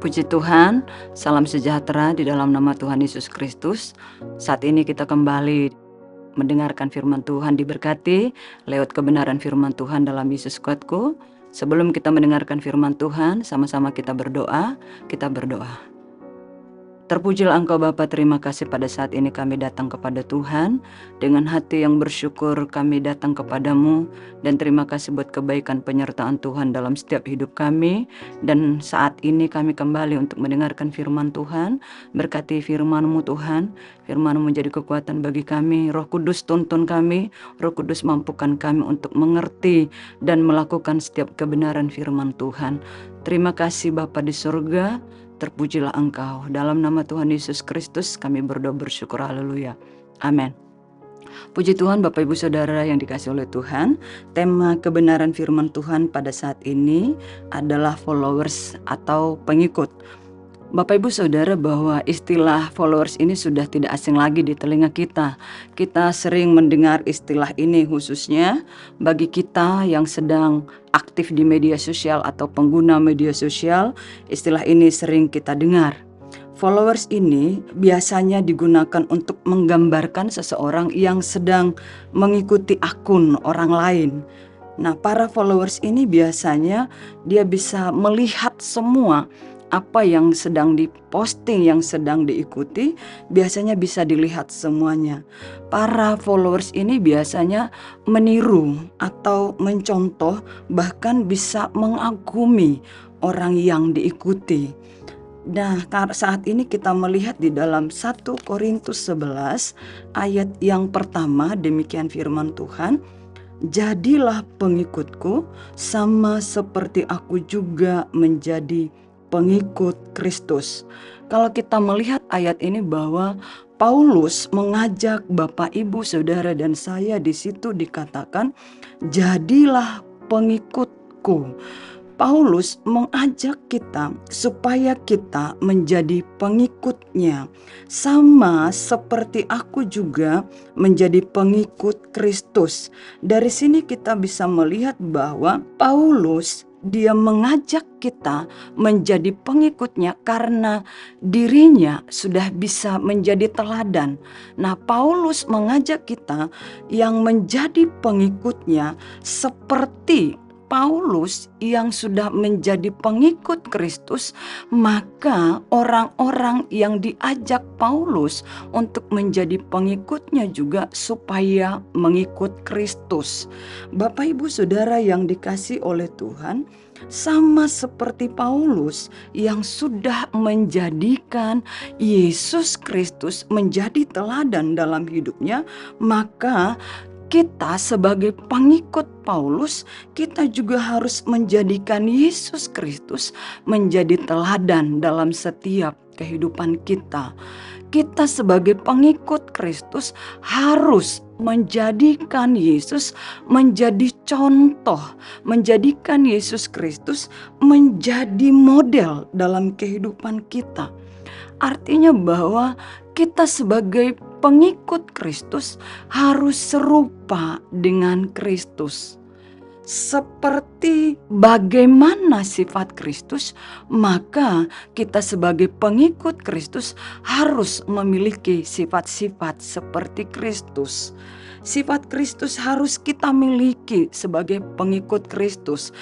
Puji Tuhan, salam sejahtera di dalam nama Tuhan Yesus Kristus. Saat ini kita kembali mendengarkan firman Tuhan, diberkati lewat kebenaran firman Tuhan dalam Yesus kuatku. Sebelum kita mendengarkan firman Tuhan, sama-sama kita berdoa. Terpujilah Engkau Bapa, terima kasih pada saat ini kami datang kepada Tuhan. Dengan hati yang bersyukur kami datang kepadamu. Dan terima kasih buat kebaikan penyertaan Tuhan dalam setiap hidup kami. Dan saat ini kami kembali untuk mendengarkan firman Tuhan. Berkati firman-Mu Tuhan. Firman-Mu menjadi kekuatan bagi kami. Roh Kudus tuntun kami. Roh Kudus mampukan kami untuk mengerti dan melakukan setiap kebenaran firman Tuhan. Terima kasih Bapa di surga. Terpujilah Engkau. Dalam nama Tuhan Yesus Kristus kami berdoa bersyukur. Haleluya. Amin. Puji Tuhan Bapak Ibu Saudara yang dikasihi oleh Tuhan. Tema kebenaran firman Tuhan pada saat ini adalah followers atau pengikut. Bapak Ibu Saudara, bahwa istilah followers ini sudah tidak asing lagi di telinga kita. Kita sering mendengar istilah ini khususnya bagi kita yang sedang aktif di media sosial atau pengguna media sosial. Istilah ini sering kita dengar. Followers ini biasanya digunakan untuk menggambarkan seseorang yang sedang mengikuti akun orang lain. Nah, para followers ini biasanya dia bisa melihat semua apa yang sedang diposting, yang sedang diikuti, biasanya bisa dilihat semuanya. Para followers ini biasanya meniru atau mencontoh, bahkan bisa mengagumi orang yang diikuti. Nah, saat ini kita melihat di dalam 1 Korintus 11 ayat yang pertama, demikian firman Tuhan. Jadilah pengikutku sama seperti aku juga menjadi pengikut Kristus. Kalau kita melihat ayat ini bahwa Paulus mengajak Bapak, Ibu, Saudara dan saya, di situ dikatakan jadilah pengikutku. Paulus mengajak kita supaya kita menjadi pengikutnya, sama seperti aku juga menjadi pengikut Kristus. Dari sini kita bisa melihat bahwa Paulus dia mengajak kita menjadi pengikutnya karena dirinya sudah bisa menjadi teladan. Nah, Paulus mengajak kita yang menjadi pengikutnya seperti Paulus yang sudah menjadi pengikut Kristus, maka orang-orang yang diajak Paulus untuk menjadi pengikutnya juga supaya mengikut Kristus. Bapak Ibu Saudara yang dikasihi oleh Tuhan, sama seperti Paulus yang sudah menjadikan Yesus Kristus menjadi teladan dalam hidupnya, maka kita sebagai pengikut Paulus, kita juga harus menjadikan Yesus Kristus menjadi teladan dalam setiap kehidupan kita. Kita sebagai pengikut Kristus harus menjadikan Yesus menjadi contoh, menjadikan Yesus Kristus menjadi model dalam kehidupan kita. Artinya bahwa kita sebagai pengikut Kristus harus serupa dengan Kristus. Seperti bagaimana sifat Kristus, maka kita sebagai pengikut Kristus harus memiliki sifat-sifat seperti Kristus. Sifat Kristus harus kita miliki sebagai pengikut Kristus.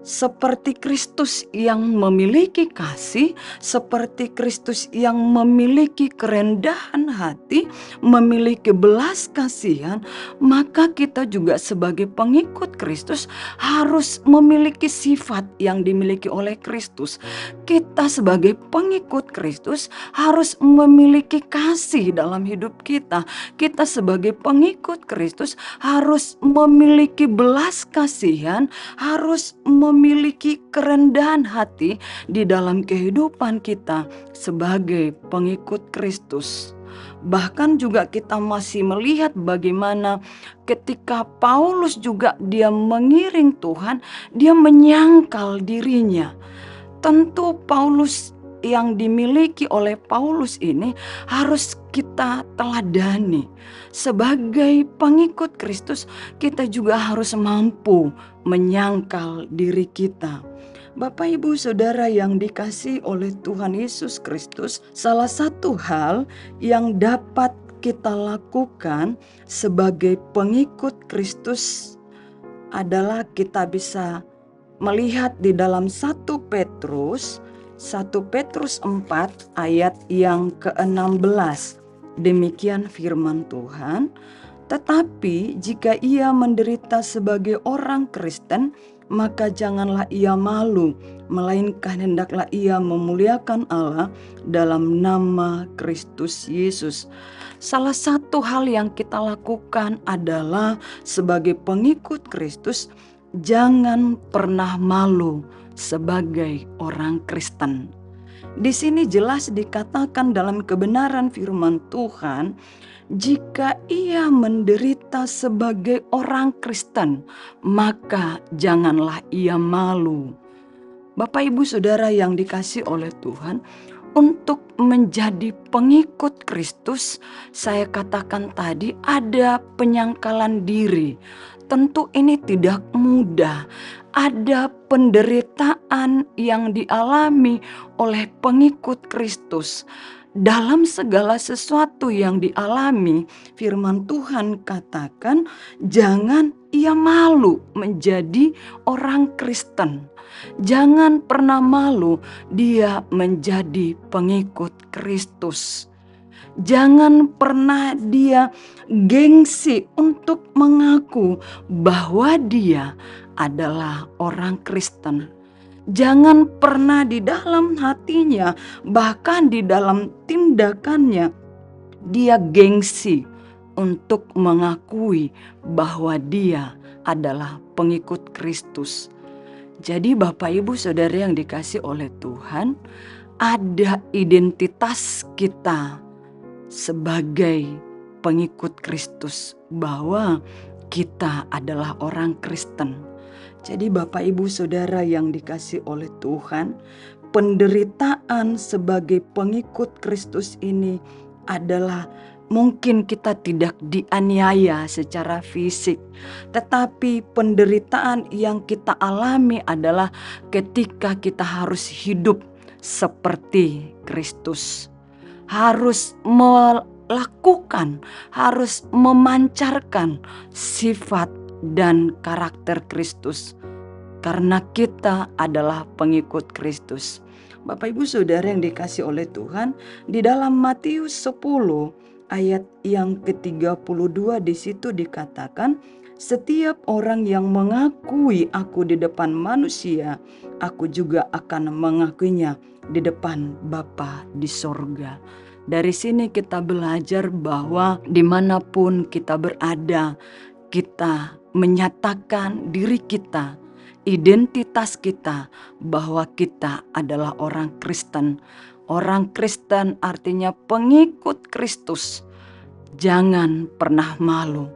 Seperti Kristus yang memiliki kasih, seperti Kristus yang memiliki kerendahan hati, memiliki belas kasihan, maka kita juga sebagai pengikut Kristus harus memiliki sifat yang dimiliki oleh Kristus. Kita sebagai pengikut Kristus harus memiliki kasih dalam hidup kita. Kita sebagai pengikut Kristus harus memiliki belas kasihan, harus memiliki kerendahan hati di dalam kehidupan kita sebagai pengikut Kristus. Bahkan juga kita masih melihat bagaimana ketika Paulus juga dia mengiring Tuhan, dia menyangkal dirinya. Tentu Paulus yang dimiliki oleh Paulus ini harus kita teladani. Sebagai pengikut Kristus, kita juga harus mampu menyangkal diri kita. Bapak, Ibu, Saudara yang dikasihi oleh Tuhan Yesus Kristus, salah satu hal yang dapat kita lakukan sebagai pengikut Kristus adalah kita bisa melihat di dalam 1 Petrus 4 ayat yang ke-16. Demikian firman Tuhan. Tetapi jika ia menderita sebagai orang Kristen, maka janganlah ia malu, melainkan hendaklah ia memuliakan Allah dalam nama Kristus Yesus. Salah satu hal yang kita lakukan adalah sebagai pengikut Kristus, jangan pernah malu sebagai orang Kristen. Di sini jelas dikatakan dalam kebenaran firman Tuhan, jika ia menderita sebagai orang Kristen, maka janganlah ia malu. Bapak, Ibu, Saudara yang dikasihi oleh Tuhan, untuk menjadi pengikut Kristus, saya katakan tadi ada penyangkalan diri. Tentu ini tidak mudah. Ada penderitaan yang dialami oleh pengikut Kristus. Dalam segala sesuatu yang dialami, firman Tuhan katakan jangan ia malu menjadi orang Kristen. Jangan pernah malu dia menjadi pengikut Kristus. Jangan pernah dia gengsi untuk mengaku bahwa dia adalah orang Kristen. Jangan pernah di dalam hatinya, bahkan di dalam tindakannya, dia gengsi untuk mengakui bahwa dia adalah pengikut Kristus. Jadi Bapak, Ibu, Saudara yang dikasihi oleh Tuhan, ada identitas kita sebagai pengikut Kristus, bahwa kita adalah orang Kristen. Jadi Bapak, Ibu, Saudara yang dikasihi oleh Tuhan, penderitaan sebagai pengikut Kristus ini adalah mungkin kita tidak dianiaya secara fisik, tetapi penderitaan yang kita alami adalah ketika kita harus hidup seperti Kristus. Harus melakukan, harus memancarkan sifat dan karakter Kristus, karena kita adalah pengikut Kristus. Bapak, Ibu, Saudara yang dikasihi oleh Tuhan, di dalam Matius 10 ayat yang ke-32 di situ dikatakan, setiap orang yang mengakui aku di depan manusia, aku juga akan mengakuinya di depan Bapa di sorga. Dari sini kita belajar bahwa dimanapun kita berada, kita menyatakan diri kita, identitas kita, bahwa kita adalah orang Kristen. Orang Kristen artinya pengikut Kristus. Jangan pernah malu.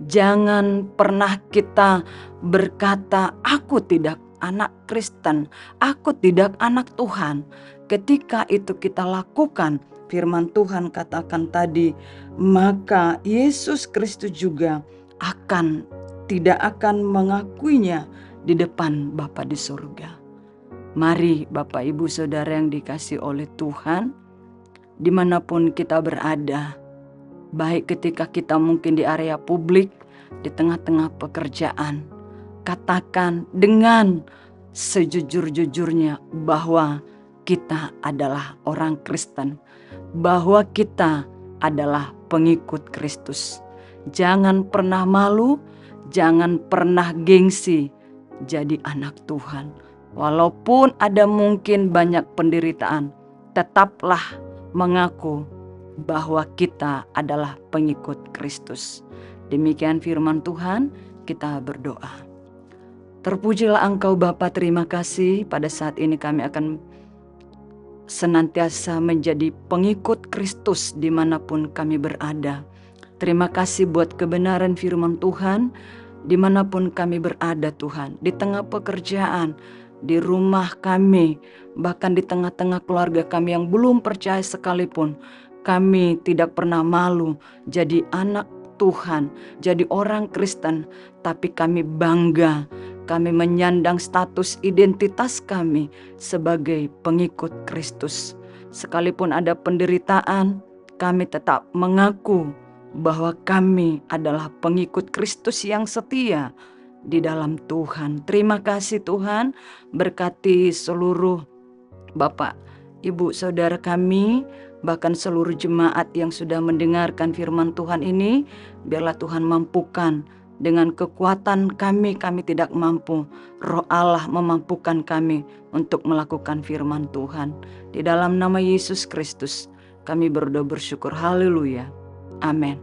Jangan pernah kita berkata, aku tidak anak Kristen, aku tidak anak Tuhan. Ketika itu kita lakukan, firman Tuhan katakan tadi, maka Yesus Kristus juga tidak akan mengakuinya di depan Bapa di surga. Mari Bapak, Ibu, Saudara yang dikasihi oleh Tuhan, dimanapun kita berada, baik ketika kita mungkin di area publik, di tengah-tengah pekerjaan, katakan dengan sejujur-jujurnya bahwa kita adalah orang Kristen, bahwa kita adalah pengikut Kristus. Jangan pernah malu, jangan pernah gengsi jadi anak Tuhan. Walaupun ada mungkin banyak penderitaan, tetaplah mengaku bahwa kita adalah pengikut Kristus. Demikian firman Tuhan, kita berdoa. Terpujilah Engkau Bapa, terima kasih pada saat ini kami akan senantiasa menjadi pengikut Kristus dimanapun kami berada. Terima kasih buat kebenaran firman Tuhan dimanapun kami berada Tuhan. Di tengah pekerjaan, di rumah kami, bahkan di tengah-tengah keluarga kami yang belum percaya sekalipun, kami tidak pernah malu jadi anak Tuhan, jadi orang Kristen. Tapi kami bangga kami menyandang status identitas kami sebagai pengikut Kristus. Sekalipun ada penderitaan, kami tetap mengaku bahwa kami adalah pengikut Kristus yang setia di dalam Tuhan. Terima kasih Tuhan, berkati seluruh Bapak, Ibu, Saudara kami, bahkan seluruh jemaat yang sudah mendengarkan firman Tuhan ini. Biarlah Tuhan mampukan. Dengan kekuatan kami tidak mampu. Roh Allah memampukan kami untuk melakukan firman Tuhan. Di dalam nama Yesus Kristus, kami berdoa bersyukur. Haleluya. Amin.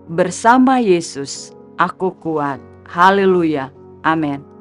Bersama Yesus, aku kuat. Haleluya. Amin.